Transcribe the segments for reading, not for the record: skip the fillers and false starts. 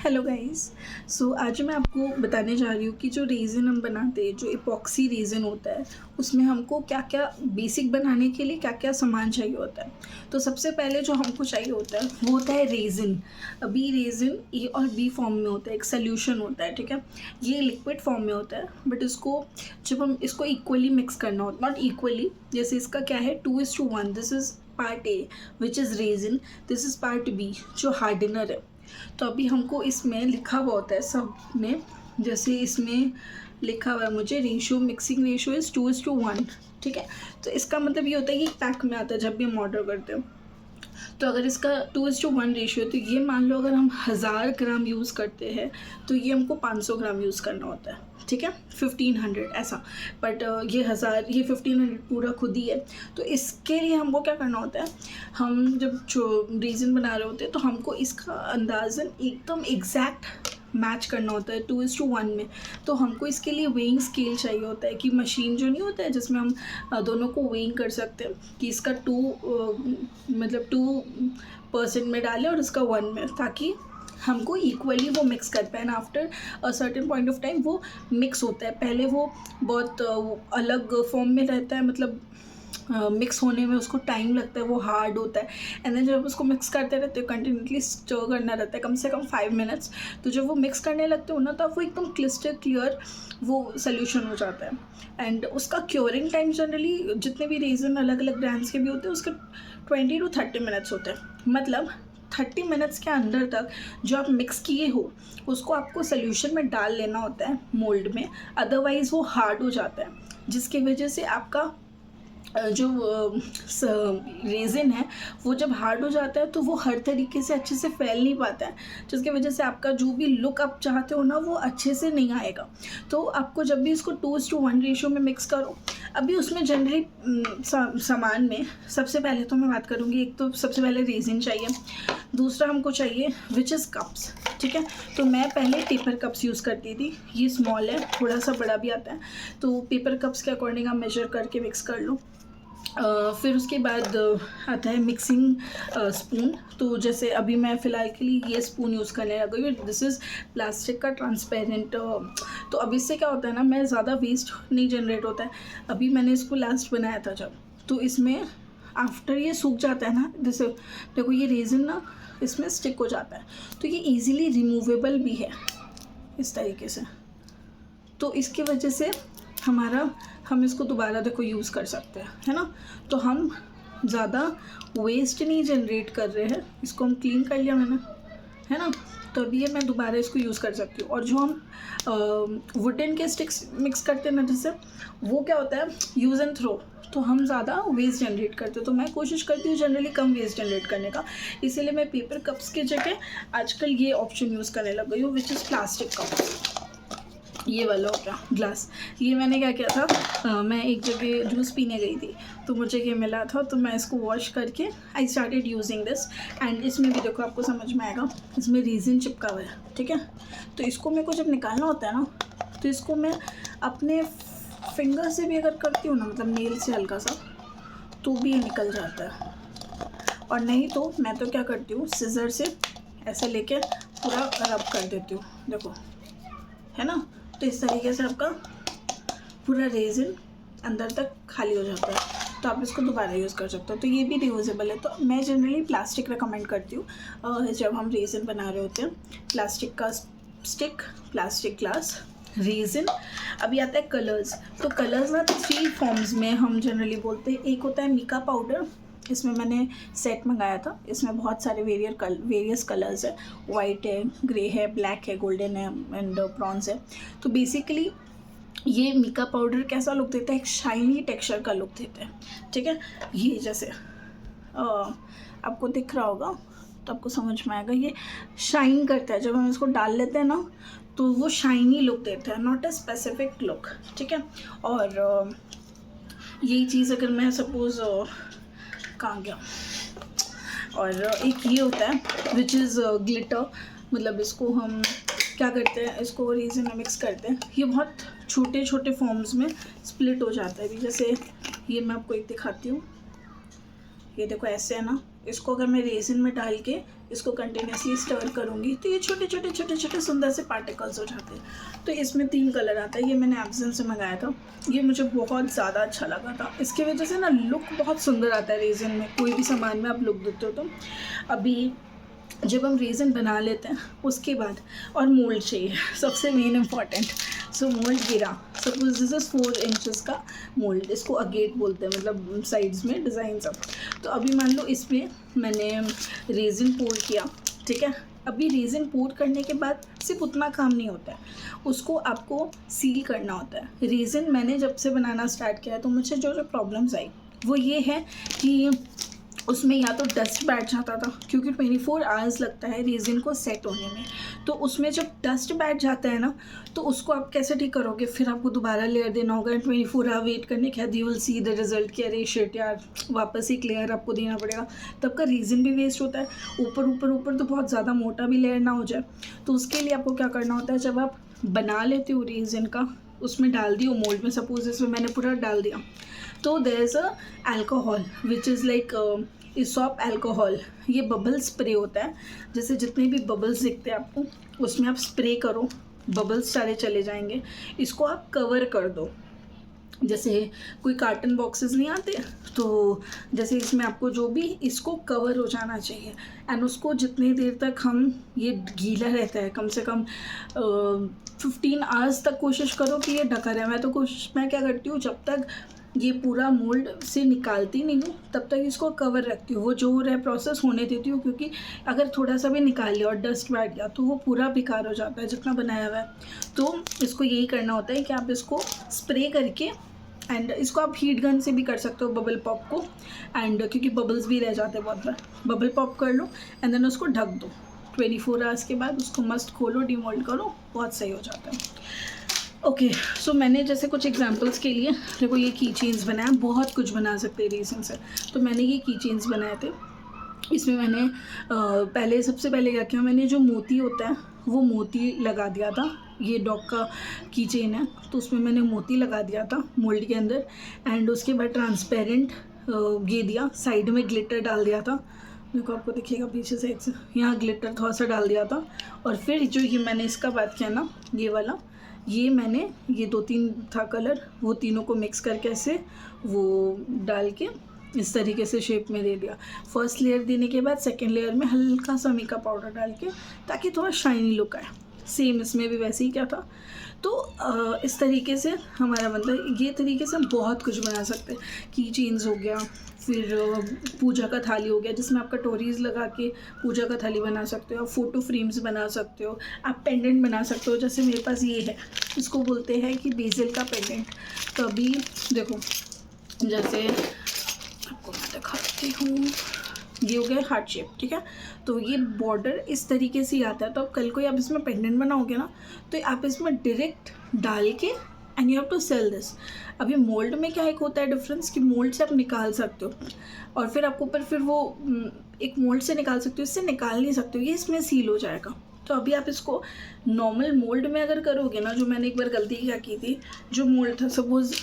Hello guys. सो आज मैं आपको बताने जा रही हूँ कि जो रेज़न हम बनाते हैं, जो इपॉक्सी रेज़न होता है, उसमें हमको क्या क्या बेसिक बनाने के लिए क्या क्या सामान चाहिए होता है। तो सबसे पहले जो हमको चाहिए होता है वो होता है रेज़न। अभी रेज़न ए और बी फॉर्म में होता है, एक सोल्यूशन होता है, ठीक है। ये लिक्विड फॉर्म में होता है, बट इसको जब हम इसको इक्वली मिक्स करना होता है, नॉट इक्वली, जैसे इसका क्या है 2:1, this is part A which is resin, this is part B जो हार्डनर है। तो अभी हमको इसमें लिखा हुआ होता है सब में, जैसे इसमें लिखा हुआ है मुझे रेशियो, मिक्सिंग रेशियो इज़ 2:1, ठीक है। तो इसका मतलब ये होता है कि पैक में आता है जब भी हम ऑर्डर करते हैं। तो अगर इसका 2:1 रेशियो है तो ये मान लो अगर हम 1000 ग्राम यूज़ करते हैं तो ये हमको 500 ग्राम यूज़ करना होता है, ठीक है, 1500 ऐसा। बट ये 1500 पूरा खुद ही है। तो इसके लिए हमको क्या करना होता है, हम जब जो रीज़न बना रहे होते हैं तो हमको इसका अंदाज़न एकदम एग्जैक्ट मैच करना होता है 2:1 में। तो हमको इसके लिए वेइंग स्केल चाहिए होता है, कि मशीन जो नहीं होता है जिसमें हम दोनों को वेइंग कर सकते हैं, कि इसका 2% में डालें और इसका 1 में, ताकि हमको इक्वली वो मिक्स कर पाए। And after a certain point of time वो मिक्स होता है। पहले वो बहुत अलग फॉर्म में रहता है, मतलब मिक्स होने में उसको टाइम लगता है, वो हार्ड होता है। एंड देन जब उसको मिक्स करते रहते हो, कंटिन्यूसली स्टर करना रहता है कम से कम 5 मिनट्स। तो जब वो मिक्स करने लगते हो ना, तो वो एकदम क्लिस्टर क्लियर वो सोल्यूशन हो जाता है। एंड उसका क्योरिंग टाइम जनरली जितने भी रीज़न अलग अलग ब्रांड्स के भी होते हैं उसके 20 to 30 मिनट्स होते हैं। मतलब 30 मिनट्स के अंदर तक जो आप मिक्स किए हो उसको आपको सोल्यूशन में डाल लेना होता है मोल्ड में, अदरवाइज़ वो हार्ड हो जाता है, जिसकी वजह से आपका जो रेज़न है वो जब हार्ड हो जाता है तो वो हर तरीके से अच्छे से फैल नहीं पाता है, जिसकी वजह से आपका जो भी लुक आप चाहते हो ना वो अच्छे से नहीं आएगा। तो आपको जब भी इसको 2:1 रेशियो में मिक्स करो, अभी उसमें जनरली सामान में सबसे पहले तो मैं बात करूँगी, एक तो सबसे पहले रेज़न चाहिए, दूसरा हमको चाहिए विच इज़ कप्स, ठीक है। तो मैं पहले पेपर कप्स यूज़ करती थी, ये स्मॉल है, थोड़ा सा बड़ा भी आता है, तो पेपर कप्स के अकॉर्डिंग आप मेजर करके मिक्स कर लो। फिर उसके बाद आता है मिक्सिंग स्पून। तो जैसे अभी मैं फ़िलहाल के लिए ये स्पून यूज़ करने लग गई हूँ, दिस इज़ प्लास्टिक का ट्रांसपेरेंट। तो अब इससे क्या होता है ना, मैं ज़्यादा वेस्ट नहीं जनरेट होता है। अभी मैंने इसको लास्ट बनाया था जब, तो इसमें आफ्टर ये सूख जाता है ना, जैसे देखो ये रेज़न ना इसमें स्टिक हो जाता है, तो ये ईज़िली रिमूवेबल भी है इस तरीके से। तो इसकी वजह से हम इसको दोबारा देखो यूज़ कर सकते हैं, है ना। तो हम ज़्यादा वेस्ट नहीं जनरेट कर रहे हैं। इसको हम क्लीन कर लिया मैंने, है ना। तो अभी ये मैं दोबारा इसको यूज़ कर सकती हूँ। और जो हम वुडन के स्टिक्स मिक्स करते हैं ना, जैसे वो क्या होता है यूज़ एंड थ्रो, तो हम ज़्यादा वेस्ट जनरेट करते हैं। तो मैं कोशिश करती हूँ जनरली कम वेस्ट जनरेट करने का, इसीलिए मैं पेपर कप्स की जगह आजकल ये ऑप्शन यूज़ करने लग गई हूँ, विच इज़ प्लास्टिक कप। ये वाला हो गया ग्लास। ये मैंने क्या किया था, मैं एक जगह जूस पीने गई थी तो मुझे ये मिला था, तो मैं इसको वॉश करके I started using this. And इसमें भी देखो आपको समझ में आएगा, इसमें रीज़न चिपका हुआ है, ठीक है। तो इसको मेरे को जब निकालना होता है ना, तो इसको मैं अपने फिंगर से भी अगर करती हूँ ना, मतलब नेल से हल्का सा, तो भी ये निकल जाता है। और नहीं तो मैं तो क्या करती हूँ, सिज़र से ऐसे लेके पूरा रब कर देती हूँ, देखो, है ना। तो इस तरीके से आपका पूरा रेज़न अंदर तक खाली हो जाता है, तो आप इसको दोबारा यूज़ कर सकते हो। तो ये भी रियूजेबल है। तो मैं जनरली प्लास्टिक रिकमेंड करती हूँ जब हम रेज़न बना रहे होते हैं। प्लास्टिक का स्टिक, प्लास्टिक ग्लास, रेज़न। अभी आता है कलर्स। तो कलर्स ना 3 फॉर्म्स में हम जनरली बोलते हैं। एक होता है मिका पाउडर, इसमें मैंने सेट मंगाया था, इसमें बहुत सारे वेरियस कलर्स है, वाइट है, ग्रे है, ब्लैक है, गोल्डन है एंड ब्रॉन्ज है। तो बेसिकली ये मिका पाउडर कैसा लुक देता है, एक शाइनी टेक्सचर का लुक देता है, ठीक है। ये जैसे आपको दिख रहा होगा तो आपको समझ में आएगा, ये शाइन करता है। जब हम इसको डाल लेते हैं ना तो वो शाइनी लुक देता है, नॉट अ स्पेसिफिक लुक, ठीक है। और यही चीज़ अगर मैं सपोज़ कहाँ गया, और एक ये होता है विच इज़ ग्लिटर, मतलब इसको हम क्या करते हैं, इसको रेज़न में मिक्स करते हैं। ये बहुत छोटे छोटे फॉर्म्स में स्प्लिट हो जाता है। अभी जैसे ये मैं आपको एक दिखाती हूँ, ये देखो ऐसे है ना, इसको अगर मैं रेज़न में डाल के इसको कंटिन्यूसली स्टर करूँगी तो ये छोटे छोटे छोटे छोटे सुंदर से पार्टिकल्स हो जाते हैं। तो इसमें 3 कलर आता है। ये मैंने एमेज़न से मंगाया था, ये मुझे बहुत ज़्यादा अच्छा लगा था। इसकी वजह से ना लुक बहुत सुंदर आता है रेज़न में, कोई भी सामान में आप लुक देते हो तो। अभी जब हम रेज़न बना लेते हैं उसके बाद, और मोल्ड चाहिए सबसे मेन इम्पॉर्टेंट। सो मोल्ड गिरा, सपोज दिस इज़ 4 इंचेस का मोल्ड, इसको अगेट बोलते हैं, मतलब साइड्स में डिज़ाइन सब। तो अभी मान लो इसमें मैंने रेज़न पोर किया, ठीक है। अभी रेज़न पोर करने के बाद सिर्फ उतना काम नहीं होता है, उसको आपको सील करना होता है। रेज़न मैंने जब से बनाना स्टार्ट किया तो मुझे जो जो प्रॉब्लम्स आई वो ये है कि उसमें या तो डस्ट बैठ जाता था, क्योंकि 24 आवर्स लगता है रेज़न को सेट होने में। तो उसमें जब डस्ट बैठ जाता है ना, तो उसको आप कैसे ठीक करोगे? फिर आपको दोबारा लेयर देना होगा, 24 आवर वेट करने के बाद you will see the result कि अरे शिट यार, वापस एक लेयर आपको देना पड़ेगा, तब का रेज़न भी वेस्ट होता है। ऊपर ऊपर ऊपर तो बहुत ज़्यादा मोटा भी लेयर ना हो जाए। तो उसके लिए आपको क्या करना होता है, जब आप बना लेते हो रेज़न का, उसमें डाल दियो मोल्ड में, सपोज इसमें मैंने पूरा डाल दिया, तो there is a alcohol which is like इसॉप अल्कोहल। ये बबल स्प्रे होता है, जैसे जितने भी बबल्स दिखते हैं आपको उसमें आप स्प्रे करो, बबल्स सारे चले जाएंगे। इसको आप कवर कर दो, जैसे कोई कार्टन बॉक्सेस नहीं आते, तो जैसे इसमें आपको जो भी, इसको कवर हो जाना चाहिए। एंड उसको जितनी देर तक हम, ये गीला रहता है, कम से कम 15 आवर्स तक कोशिश करो कि ये ढका रहे। मैं क्या करती हूँ, जब तक ये पूरा मोल्ड से निकालती नहीं हूँ तब तक इसको कवर रखती हूँ, वो जो हो रहा है प्रोसेस होने देती हूँ, क्योंकि अगर थोड़ा सा भी निकाल लिया और डस्ट बैठ गया तो वो पूरा बेकार हो जाता है जितना बनाया हुआ है। तो इसको यही करना होता है कि आप इसको स्प्रे करके, एंड इसको आप हीट गन से भी कर सकते हो बबल पॉप को, एंड क्योंकि बबल्स भी रह जाते हैं बहुत बार, बबल पॉप कर लो एंड देन उसको ढक दो। 24 आवर्स के बाद उसको मस्त खोलो, डिमोल्ड करो, बहुत सही हो जाता है। ओके, सो मैंने जैसे कुछ एग्जांपल्स के लिए, देखो ये की चेन्स बनाया, बहुत कुछ बना सकते हैं रेज़न से। तो मैंने ये की चेन्स बनाए थे। इसमें मैंने सबसे पहले क्या किया, मैंने जो मोती होता है वो मोती लगा दिया था। ये डॉग का की चेन है, तो उसमें मैंने मोती लगा दिया था मोल्ड के अंदर। एंड उसके बाद ट्रांसपेरेंट ये दिया, साइड में ग्लिटर डाल दिया था, देखो आपको दिखेगा पीछे साइड से, यहाँ ग्लिटर थोड़ा सा डाल दिया था। और फिर जो ये मैंने इसका बात किया ना, ये वाला, ये मैंने ये 2-3 था कलर, वो तीनों को मिक्स करके ऐसे वो डाल के इस तरीके से शेप में दे दिया। फर्स्ट लेयर देने के बाद सेकंड लेयर में हल्का सा मिका पाउडर डाल के, ताकि थोड़ा शाइनी लुक आए। सेम इसमें भी वैसे ही क्या था। तो इस तरीके से हमारा मतलब, ये तरीके से हम बहुत कुछ बना सकते हैं। की चेन्स हो गया, फिर पूजा का थाली हो गया, जिसमें आप कटोरीज लगा के पूजा का थाली बना सकते हो, फ़ोटो फ्रेम्स बना सकते हो, आप पेंडेंट बना सकते हो। जैसे मेरे पास ये है, इसको बोलते हैं कि बेज़ल का पेंडेंट। तो अभी देखो, जैसे आपको मैं दिखाती हूँ, ये हो गया हार्ट शेप, ठीक है। तो ये बॉर्डर इस तरीके से आता है, तो अब कल को आप इसमें पेंडेंट बनाओगे ना, तो आप इसमें डायरेक्ट डाल के and you have to sell this. अभी मोल्ड में क्या एक होता है डिफरेंस, कि मोल्ड से आप निकाल सकते हो और फिर आपको ऊपर फिर वो एक मोल्ड से निकाल सकते हो, इससे निकाल नहीं सकते हो, ये इसमें सील हो जाएगा। तो अभी आप इसको नॉर्मल मोल्ड में अगर करोगे ना, जो मैंने एक बार गलती क्या की थी, जो मोल्ड था, सपोज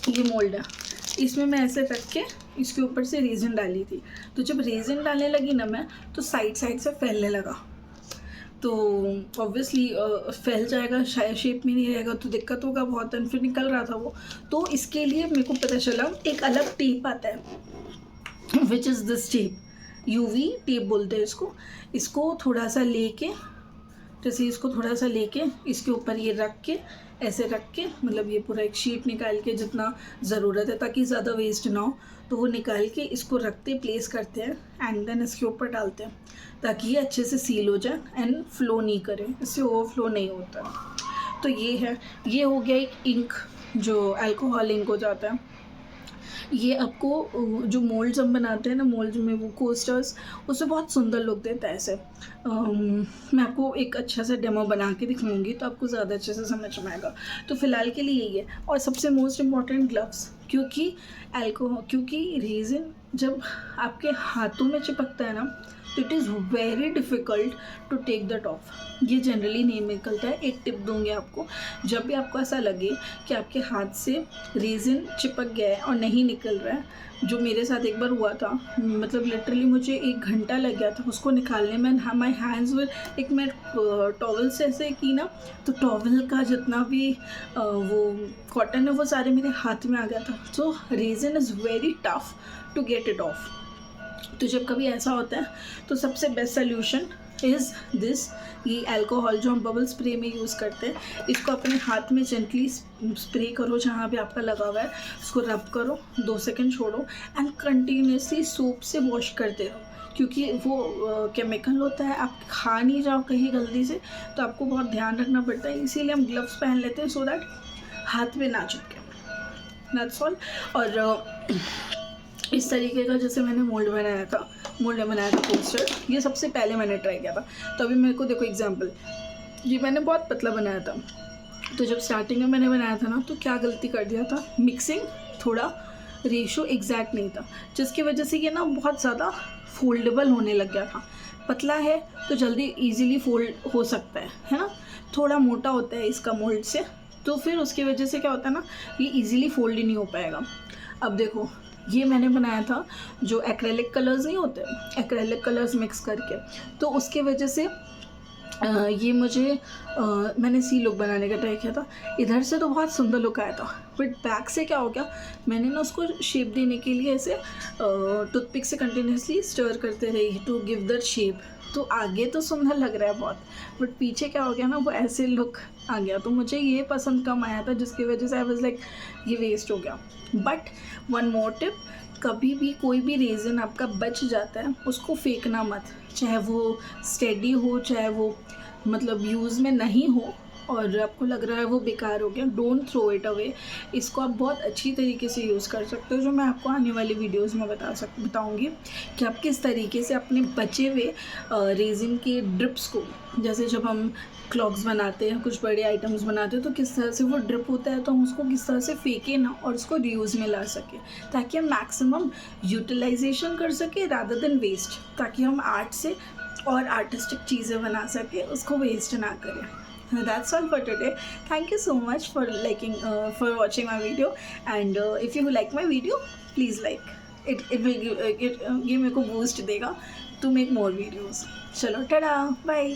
ये मोल्ड है, इसमें मैं ऐसे रख के इसके ऊपर से रेज़न डाली थी। तो जब रेज़न डालने लगी ना मैं, तो साइड से फैलने लगा। तो ऑब्वियसली फैल जाएगा, शेप में नहीं रहेगा, तो दिक्कत होगा बहुत। फिर निकल रहा था वो। तो इसके लिए मेरे को पता चला एक अलग टेप आता है, which is this tape, UV tape बोलते हैं इसको। इसको थोड़ा सा लेके, जैसे इसको थोड़ा सा लेके इसके ऊपर ये रख के, ऐसे रख के, मतलब ये पूरा एक शीट निकाल के जितना ज़रूरत है, ताकि ज़्यादा वेस्ट ना हो, तो वो निकाल के इसको रखते, प्लेस करते हैं एंड देन इसके ऊपर डालते हैं, ताकि ये अच्छे से सील हो जाए एंड फ्लो नहीं करे, इससे ओवरफ्लो नहीं होता। तो ये है, ये हो गया एक इंक, जो अल्कोहल इंक हो जाता है। ये आपको जो मोल्ड्स हम बनाते हैं ना, मोल्ड्स में वो कोस्टर्स, उससे बहुत सुंदर लुक देता है ऐसे। मैं आपको एक अच्छा सा डेमो बना के दिखाऊंगी, तो आपको ज़्यादा अच्छे से समझ में आएगा। तो फ़िलहाल के लिए यही है। और सबसे मोस्ट इम्पॉर्टेंट ग्लव्स, क्योंकि रेज़न जब आपके हाथों में चिपकता है ना, तो it is very difficult to take that off. ये जनरली नहीं निकलता है। एक टिप दूंगी आपको, जब भी आपको ऐसा लगे कि आपके हाथ से रेजिन चिपक गया है और नहीं निकल रहा है, जो मेरे साथ एक बार हुआ था, मतलब लिटरली मुझे 1 घंटा लग गया था उसको निकालने में। माई हैंड्स वर, एक मैं टॉवल से ऐसे की ना, तो टॉवल का जितना भी वो कॉटन है वो सारे मेरे हाथ में आ गया था। So resin is very tough to get it off. तो जब कभी ऐसा होता है तो सबसे बेस्ट सोल्यूशन इज़ दिस, ये अल्कोहल जो हम बबल स्प्रे में यूज़ करते हैं, इसको अपने हाथ में जेंटली स्प्रे करो जहाँ भी आपका लगा हुआ है, उसको रब करो, 2 सेकंड छोड़ो एंड कंटिन्यूसली सोप से वॉश करते रहो, क्योंकि वो केमिकल होता है, आप खा नहीं जाओ कहीं गलती से, तो आपको बहुत ध्यान रखना पड़ता है। इसीलिए हम ग्लव्स पहन लेते हैं, सो दैट हाथ में ना चिपके, दैट्स ऑल। और इस तरीके का जैसे मैंने मोल्ड बनाया था पोस्टर, ये सबसे पहले मैंने ट्राई किया था। तो अभी मेरे को देखो एग्जांपल, ये मैंने बहुत पतला बनाया था। तो जब स्टार्टिंग में मैंने बनाया था ना, तो क्या गलती कर दिया था, मिक्सिंग थोड़ा रेशो एग्जैक्ट नहीं था, जिसकी वजह से ये ना बहुत ज़्यादा फोल्डेबल होने लग गया था। पतला है तो जल्दी ईजिली फोल्ड हो सकता है ना, थोड़ा मोटा होता है इसका मोल्ड से, तो फिर उसकी वजह से क्या होता है ना, ये ईजिली फोल्ड ही नहीं हो पाएगा। अब देखो, ये मैंने बनाया था जो एक्रेलिक कलर्स नहीं होते, एक्रेलिक कलर्स मिक्स करके, तो उसके वजह से ये मुझे मैंने सी लुक बनाने का ट्राई किया था। इधर से तो बहुत सुंदर लुक आया था, बट बैक से क्या हो गया, मैंने ना उसको शेप देने के लिए ऐसे टूथपिक से कंटिन्यूसली स्टर करते रही टू गिव दैट शेप। तो आगे तो सुंदर लग रहा है बहुत, बट पीछे क्या हो गया ना, वो ऐसे लुक आ गया। तो मुझे ये पसंद कम आया था, जिसकी वजह से आई वाज लाइक ये वेस्ट हो गया। बट वन मोर टिप, कभी भी कोई भी रेज़न आपका बच जाता है उसको फेंकना मत, चाहे वो स्टेडी हो, चाहे वो मतलब यूज़ में नहीं हो और आपको लग रहा है वो बेकार हो गया, डोंट थ्रो इट अवे। इसको आप बहुत अच्छी तरीके से यूज़ कर सकते हो, जो मैं आपको आने वाली वीडियोस में बताऊंगी कि आप किस तरीके से अपने बचे हुए रेज़िन के ड्रिप्स को, जैसे जब हम क्लॉक्स बनाते हैं, कुछ बड़े आइटम्स बनाते हैं, तो किस तरह से वो ड्रिप होता है, तो हम उसको किस तरह से फेंकें ना और उसको रीयूज़ में ला सकें, ताकि हम मैक्सिमम यूटिलाइजेशन कर सकें रादर देन वेस्ट, ताकि हम आर्ट से और आर्टिस्टिक चीज़ें बना सकें, उसको वेस्ट ना करें। That's all for today. Thank you so much for watching my video, and if you like my video, please like it. It will give ये मेरे को boost देगा to make more videos. चलो, tada, bye.